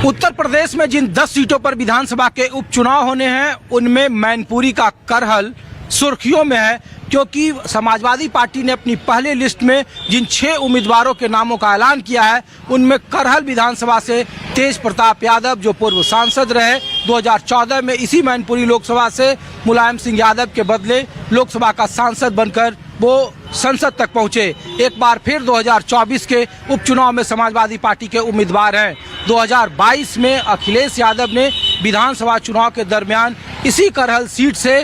उत्तर प्रदेश में जिन 10 सीटों पर विधानसभा के उपचुनाव होने हैं उनमें मैनपुरी का करहल सुर्खियों में है, क्योंकि समाजवादी पार्टी ने अपनी पहली लिस्ट में जिन 6 उम्मीदवारों के नामों का ऐलान किया है उनमें करहल विधानसभा से तेज प्रताप यादव, जो पूर्व सांसद रहे, 2014 में इसी मैनपुरी लोकसभा से मुलायम सिंह यादव के बदले लोकसभा का सांसद बनकर वो संसद तक पहुंचे। एक बार फिर 2024 के उपचुनाव में समाजवादी पार्टी के उम्मीदवार हैं। 2022 में अखिलेश यादव ने विधानसभा चुनाव के दरमियान इसी करहल सीट से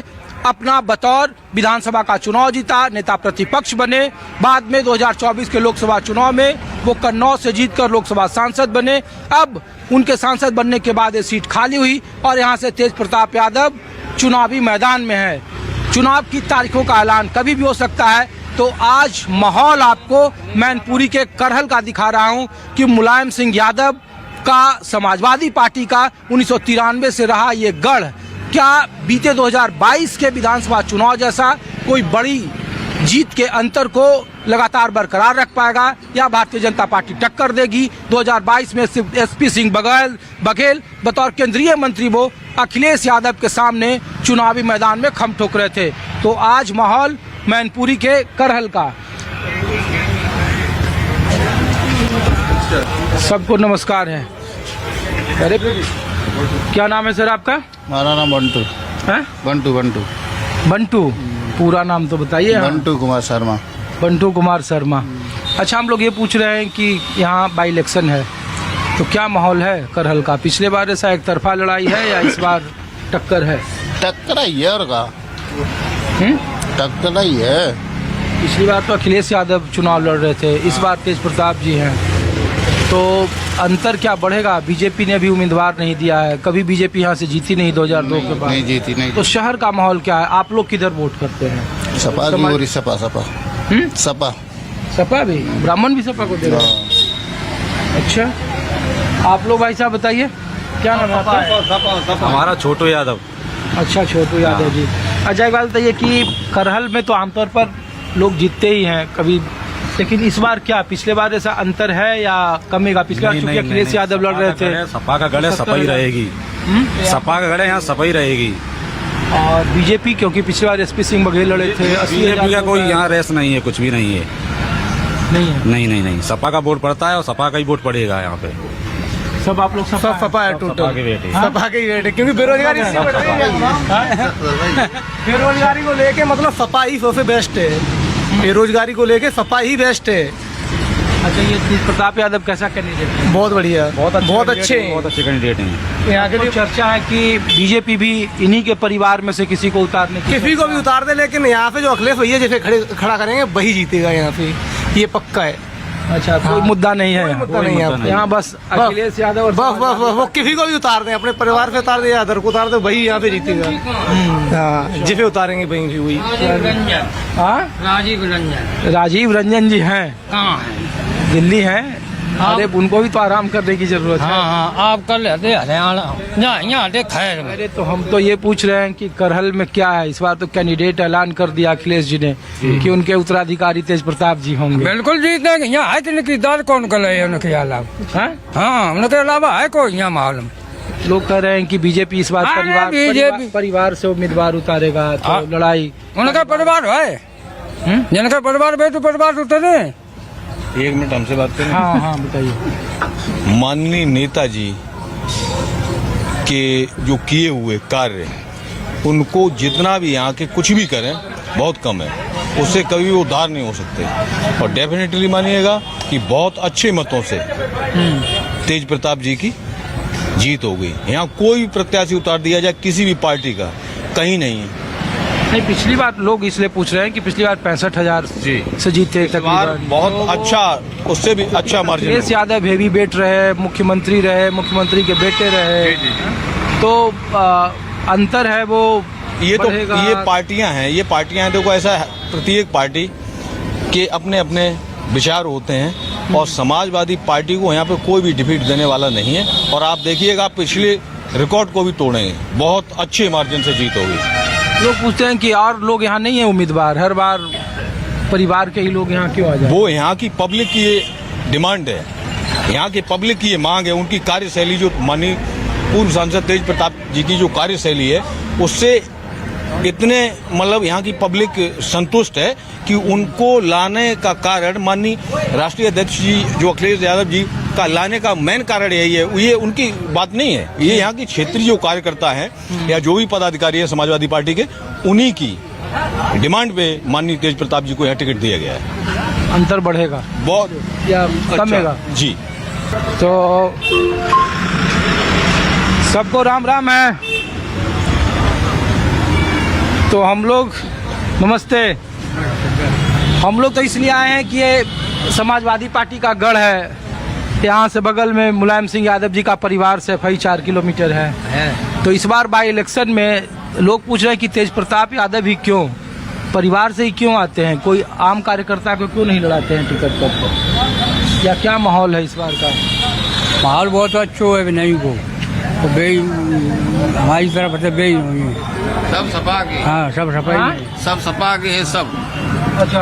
अपना बतौर विधानसभा का चुनाव जीता, नेता प्रतिपक्ष बने। बाद में 2024 के लोकसभा चुनाव में वो कन्नौज से जीतकर लोकसभा सांसद बने। अब उनके सांसद बनने के बाद ये सीट खाली हुई और यहाँ से तेज प्रताप यादव चुनावी मैदान में है। चुनाव की तारीखों का ऐलान कभी भी हो सकता है, तो आज माहौल आपको मैनपुरी के करहल का दिखा रहा हूँ कि मुलायम सिंह यादव का समाजवादी पार्टी का 1993 से रहा ये गढ़ क्या बीते 2022 के विधानसभा चुनाव जैसा कोई बड़ी जीत के अंतर को लगातार बरकरार रख पाएगा या भारतीय जनता पार्टी टक्कर देगी। 2022 में सिर्फ एसपी सिंह बघेल बतौर केंद्रीय मंत्री वो अखिलेश यादव के सामने चुनावी मैदान में खम ठोक रहे थे। तो आज माहौल मैनपुरी के करहल का। सबको नमस्कार है। अरे क्या नाम है सर आपका? हमारा नाम बंटू है। बंटू पूरा नाम तो बताइए। बंटू कुमार शर्मा। बंटू कुमार शर्मा। अच्छा, हम लोग ये पूछ रहे हैं कि यहाँ बाई इलेक्शन है तो क्या माहौल है करहल का? पिछले बार ऐसा एक तरफा लड़ाई है या इस बार टक्कर है? टक्कर ही है और का टक्कर ही है। पिछली बार तो अखिलेश यादव चुनाव लड़ रहे थे, इस बार तेज प्रताप जी हैं, तो अंतर क्या बढ़ेगा? बीजेपी ने भी उम्मीदवार नहीं दिया है, कभी बीजेपी यहाँ से जीती नहीं 2002 के बाद। नहीं जीती नहीं। तो शहर का माहौल क्या है? आप लोग किधर वोट करते हैं? सपा की और सपा सपा सपा सपा भी, ब्राह्मण भी सपा को दे रहे हैं। अच्छा, आप लोग भाई साहब बताइए क्या नाम है आपका? हमारा छोटू यादव। अच्छा, छोटू यादव जी। अच्छा, एक बात बताइए कि करहल में तो आमतौर पर लोग जीतते ही हैं कभी, लेकिन इस बार क्या पिछले बार ऐसा अंतर है या कमेगा? पिछले बार चूंकि अखिलेश यादव लड़ रहे थे। सपा का गढ़ सपा ही रहेगी। सपा का गढ़ यहाँ सपा ही रहेगी। और बीजेपी, क्योंकि पिछले बार एसपी सिंह बघेल लड़े थे। बीजेपी का कोई यहाँ रेस नहीं है, कुछ भी नहीं है। नहीं, सपा का वोट पड़ता है और सपा का ही वोट पड़ेगा यहाँ पे। सब आप लोग सपा है टोटल। सपा के ही वेट है, क्योंकि बेरोजगारी इसी बढ़ रही है। बेरोजगारी को लेके मतलब सपा ही सबसे बेस्ट है। बेरोजगारी को लेके सपा ही बेस्ट है। अच्छा, ये तेज प्रताप यादव कैसा कैंडिडेट है? बहुत बढ़िया, बहुत अच्छे कैंडिडेट हैं। यहाँ के लिए चर्चा है कि बीजेपी भी इन्हीं के परिवार में से किसी को उतारने की, किसी को भी उतार दे, लेकिन यहाँ पे जो अखिलेश भैया जैसे खड़ा करेंगे वही जीतेगा यहाँ पे, ये पक्का है। अच्छा, कोई मुद्दा नहीं है, मुद्दा नहीं है यहाँ बस अखिलेश यादव और बस वो किसी को भी उतार दें, अपने परिवार से उतार दे या अदर को उतार दे, वही यहाँ पे जीतेगा। हाँ, जिसे उतारेंगे वही वही। राजीव रंजन जी हैं, कहाँ है? दिल्ली हैं। अरे उनको भी तो आराम करने की जरूरत है। हाँ, आप कर लेते यहाँ खैर। अरे तो हम तो ये पूछ रहे हैं कि करहल में क्या है? इस बार तो कैंडिडेट ऐलान कर दिया अखिलेश जी ने कि उनके उत्तराधिकारी तेज प्रताप जी होंगे। बिल्कुल जीतेंगे। यहाँ है कि किरदार कौन कर रहे हैं उनके अलावा? हाँ, उनके अलावा है कोई यहाँ मालूम? लोग कह रहे हैं कि बीजेपी इस बार परिवार से उम्मीदवार उतारेगा, तो लड़ाई उनका परिवार है। जिनका परिवार है तो परिवार उतरे। एक मिनट हमसे बात करें। हाँ, बताइए। माननीय नेताजी के जो किए हुए कार्य, उनको जितना भी यहाँ के कुछ भी करें बहुत कम है, उससे कभी वो उद्धार नहीं हो सकते। और डेफिनेटली मानिएगा कि बहुत अच्छे मतों से तेज प्रताप जी की जीत हो गई। यहाँ कोई प्रत्याशी उतार दिया जाए किसी भी पार्टी का, कहीं नहीं है। नहीं, पिछली बार लोग इसलिए पूछ रहे हैं कि पिछली बार 65,000 से जीते तकरीबन। बहुत अच्छा, उससे भी अच्छा margin. Akhilesh Yadav heavy weight रहे, मुख्यमंत्री रहे, मुख्यमंत्री के बेटे रहे, तो अंतर है वो। ये पार्टियां हैं, देखो ऐसा है, प्रत्येक पार्टी के अपने अपने विचार होते हैं और समाजवादी पार्टी को यहाँ पे कोई भी डिफीट देने वाला नहीं है। और आप देखिएगा पिछले रिकॉर्ड को भी तोड़ेंगे, बहुत अच्छे मार्जिन से जीत होगी। लोग पूछते हैं कि और लोग यहाँ नहीं है उम्मीदवार, हर बार परिवार के ही लोग यहाँ क्यों आ जाए? वो यहाँ की पब्लिक की ये डिमांड है यहाँ के पब्लिक की ये मांग है, उनकी कार्यशैली जो माननीय पूर्व सांसद तेज प्रताप जी की जो कार्यशैली है उससे इतने मतलब यहाँ की पब्लिक संतुष्ट है कि उनको लाने का कारण माननीय राष्ट्रीय अध्यक्ष जी जो अखिलेश यादव जी का लाने का मेन कारण यही है। ये उनकी बात नहीं है, ये यहाँ की क्षेत्रीय जो कार्यकर्ता हैं या जो भी पदाधिकारी है समाजवादी पार्टी के, उन्हीं की डिमांड पे माननीय तेज प्रताप जी को यहाँ टिकट दिया गया है। अंतर बढ़ेगा बहुत या कमेगा? जी। तो सबको राम राम है। तो हम लोग नमस्ते, हम लोग तो इसलिए आए हैं कि ये समाजवादी पार्टी का गढ़ है। यहाँ से बगल में मुलायम सिंह यादव जी का परिवार से 4 किलोमीटर है। तो इस बार बाई इलेक्शन में लोग पूछ रहे हैं कि तेज प्रताप यादव ही क्यों, परिवार से ही क्यों आते हैं, कोई आम कार्यकर्ता को क्यों नहीं लड़ाते हैं टिकट पर, या क्या माहौल है इस बार का? माहौल बहुत अच्छा है, नहीं को तो बे हमारी तरफ से बे सब सपा के, हाँ सब सफाई सब सपा के है सब। अच्छा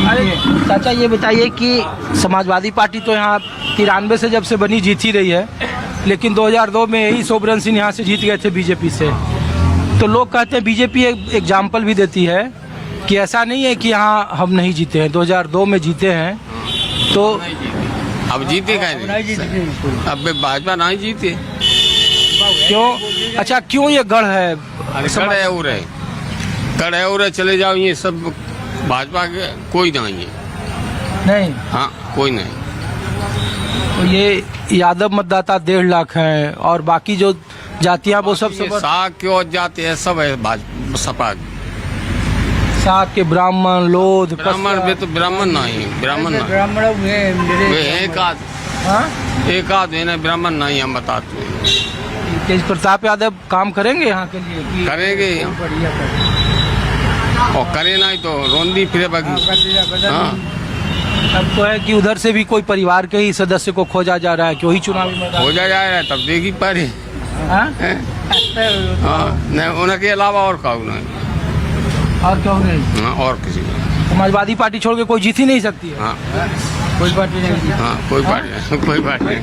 अरे चाचा ये बताइए कि समाजवादी पार्टी तो यहाँ 93 से जब से बनी जीत ही रही है, लेकिन 2002 में यही सोबरन सिंह यहाँ से जीत गए थे बीजेपी से। तो लोग कहते हैं बीजेपी एक एग्जाम्पल भी देती है कि ऐसा नहीं है कि यहाँ हम नहीं जीते हैं, 2002 में जीते हैं। तो अब जीते कहीं अब भाजपा नहीं जीते क्यों? अच्छा क्यों ये गढ़ है? कड़े उरे चले जाओ, ये सब भाजपा के कोई नहीं है। नहीं, हाँ कोई नहीं। तो ये यादव मतदाता 1.5 लाख हैं और बाकी जो जातियां वो सब साग क्यों जाते हैं सब है भाजपा सपा। साग के ब्राह्मण लोध ब्राह्मण में तो ब्राह्मण नहीं, ब्राह्मण नहीं एक आध है ना, ब्राह्मण नहीं हम बताते हैं। तेज प्रताप यादव काम करेंगे यहाँ के लिए कि करेंगे और करे नहीं तो रोंदी फिरे बाकी। हाँ अब तो है कि उधर से भी कोई परिवार के ही सदस्य को खोजा जा रहा है कि वही चुनावी मैदान हो जा रहा है, तब देखी पारे। हाँ? नहीं उनके अलावा और काऊ नहीं। और क्यों नहीं? हाँ और किसी को समाजवादी पार्टी छोड़ के कोई जीत ही नहीं सकती है। हाँ कोई पार्टी नहीं। हाँ कोई पार्टी नहीं, कोई पार्टी नहीं।